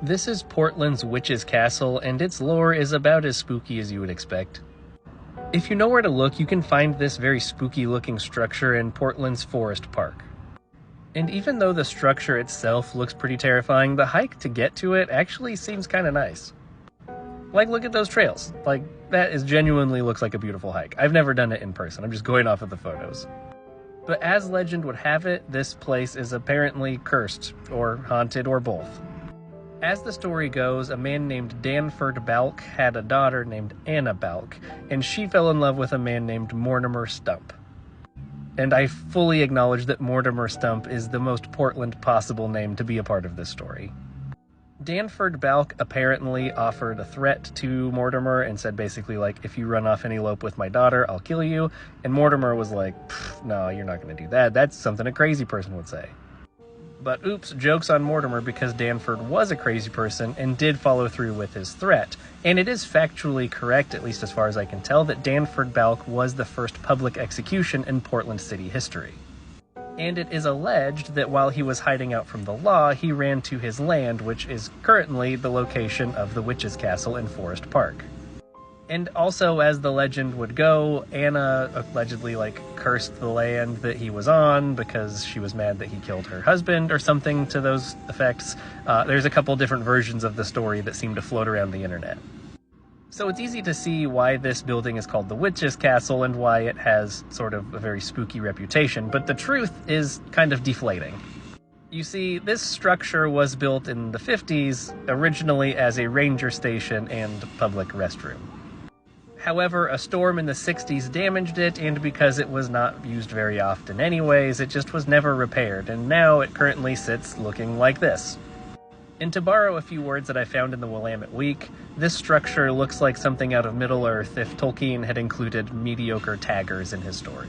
This is Portland's Witch's Castle, and its lore is about as spooky as you would expect. If you know where to look, you can find this very spooky-looking structure in Portland's Forest Park. And even though the structure itself looks pretty terrifying, the hike to get to it actually seems kinda nice. Like, look at those trails. Like, that genuinely looks like a beautiful hike. I've never done it in person, I'm just going off of the photos. But as legend would have it, this place is apparently cursed, or haunted, or both. As the story goes, a man named Danford Balk had a daughter named Anna Balk, and she fell in love with a man named Mortimer Stump. And I fully acknowledge that Mortimer Stump is the most Portland possible name to be a part of this story. Danford Balk apparently offered a threat to Mortimer and said basically like, if you run off and elope with my daughter, I'll kill you. And Mortimer was like, no, you're not going to do that. That's something a crazy person would say. But oops, joke's on Mortimer because Danford was a crazy person and did follow through with his threat. And it is factually correct, at least as far as I can tell, that Danford Balk was the first public execution in Portland city history. And it is alleged that while he was hiding out from the law, he ran to his land, which is currently the location of the Witch's Castle in Forest Park. And also, as the legend would go, Anna allegedly, cursed the land that he was on because she was mad that he killed her husband or something to those effects. There's a couple different versions of the story that seem to float around the internet. So it's easy to see why this building is called the Witch's Castle and why it has sort of a very spooky reputation, but the truth is kind of deflating. You see, this structure was built in the 50s, originally as a ranger station and public restroom. However, a storm in the 60s damaged it, and because it was not used very often anyways, it just was never repaired, and now it currently sits looking like this. And to borrow a few words that I found in the Willamette Week, this structure looks like something out of Middle-earth if Tolkien had included mediocre taggers in his story.